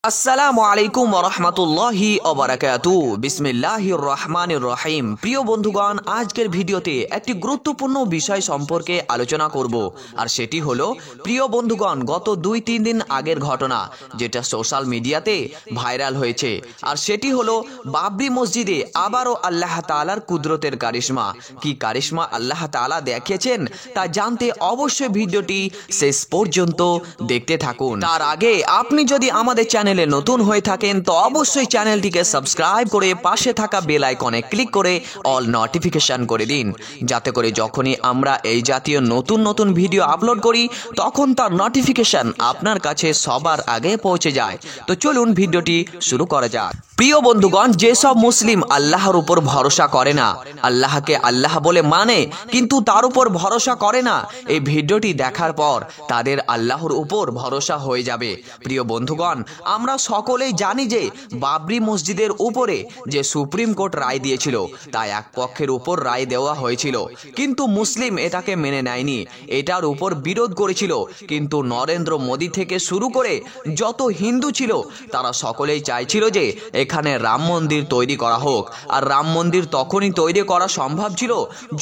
আসসালামু আলাইকুম ওয়া রাহমাতুল্লাহি ওয়া বারাকাতুহু বিসমিল্লাহির রহমানির রহিম। প্রিয় বন্ধুগণ, আজকের ভিডিওতে একটি গুরুত্বপূর্ণ বিষয় সম্পর্কে আলোচনা করব, আর সেটি হলো প্রিয় বন্ধুগণ গত 2-3 দিন আগের ঘটনা, যেটা সোশ্যাল মিডিয়াতে ভাইরাল হয়েছে। আর সেটি হলো বাবরি মসজিদে আবারও আল্লাহ তাআলার কুদরতের কারিশমা। কি কারিশমা আল্লাহ তাআলা দেখিয়েছেন তা জানতে অবশ্যই ভিডিওটি শেষ পর্যন্ত দেখতে থাকুন। তার আগে আপনি যদি আমাদের চ্যানেলে নতুন হয়ে থাকেন তো অবশ্যই চ্যানেলটিকে সাবস্ক্রাইব করে পাশে থাকা বেল আইকনে ক্লিক করে অল নোটিফিকেশন করে দিন, যাতে করে যখনই আমরা এই জাতীয় নতুন নতুন ভিডিও আপলোড করি তখন তার নোটিফিকেশন আপনার কাছে সবার আগে পৌঁছে যায়। তো চলুন ভিডিওটি শুরু করা যাক। প্রিয় বন্ধুগণ, যেসব মুসলিম আল্লাহর উপর ভরসা করে না, আল্লাহকে আল্লাহ বলে মানে কিন্তু তার উপর ভরসা করে না, এই ভিডিওটি দেখার পর তাদের আল্লাহর উপর ভরসা হয়ে যাবে। প্রিয় বন্ধুগণ, আমরা সকলেই জানি যে বাবরি মসজিদের উপরে যে সুপ্রিম কোর্ট রায় দিয়েছিল তা এক পক্ষের উপর রায় দেওয়া হয়েছিল, কিন্তু মুসলিম এটাকে মেনে নেয়নি, এটার উপর বিরোধ করেছিল। কিন্তু নরেন্দ্র মোদী থেকে শুরু করে যত হিন্দু ছিল তারা সকলেই চাইছিল যে এখানে রাম মন্দির তৈরি করা হোক। আর রাম মন্দির তখনই তৈরি করা সম্ভব ছিল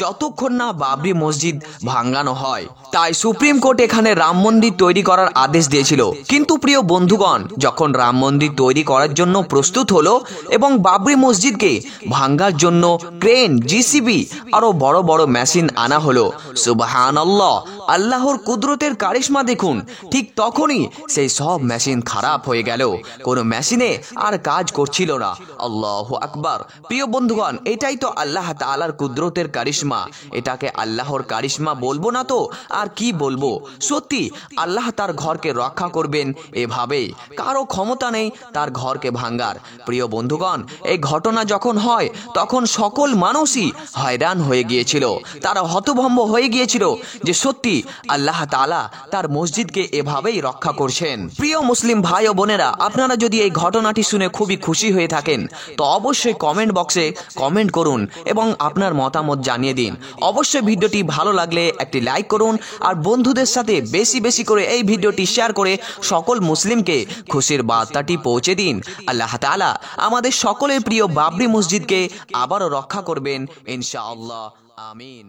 যতক্ষণ না বাবরি মসজিদ ভাঙানো হয়। তাই সুপ্রিম কোর্ট এখানে রাম মন্দির তৈরি করার আদেশ দিয়েছিল। কিন্তু প্রিয় বন্ধুগণ, যখন রাম মন্দির তৈরি করার জন্য প্রস্তুত হলো এবং বাবরি মসজিদকে ভাঙার জন্য ক্রেন, জিসিবি আরো বড় বড় মেশিন আনা হলো, সুবহানাল্লাহ, আল্লাহর কুদরতের কারিশমা দেখুন। ঠিক তখনই সেই সব মেশিন খারাপ হয়ে গেল, কোনো মেশিনে আর কাজ করছিল না। আল্লাহু আকবার। প্রিয় বন্ধুগণ, এটাই তো আল্লাহ তাআলার কুদরতের কারিশমা। এটাকে আল্লাহর কারিশমা বলবো না তো আর কি বলবো। সত্যি আল্লাহ তার ঘরকে রক্ষা করবেন এভাবেই, কারো ক্ষমতা নেই তার ঘরকে ভাঙার। প্রিয় বন্ধুগণ, এই ঘটনা যখন হয় তখন সকল মানুষই হয়রান হয়ে গিয়েছিল, তারা হতভম্ব হয়ে গিয়েছিল যে সত্যি আল্লাহ তাআলা তার মসজিদকে এভাবেই রক্ষা করছেন। প্রিয় মুসলিম ভাই ও বোনেরা, আপনারা যদি এই ঘটনাটি শুনে খুবই খুশি হয়ে থাকেন তো অবশ্যই কমেন্ট বক্সে কমেন্ট করুন এবং আপনার মতামত জানিয়ে দিন। অবশ্যই ভিডিওটি ভালো লাগলে একটি লাইক করুন, আর বন্ধুদের সাথে বেশি বেশি করে এই ভিডিওটি শেয়ার করে সকল মুসলিমকে খুশির বার্তাটি পৌঁছে দিন। আল্লাহ তাআলা আমাদের সকলের প্রিয় বাবরি মসজিদকে আবারও রক্ষা করবেন ইনশাআল্লাহ। আমিন।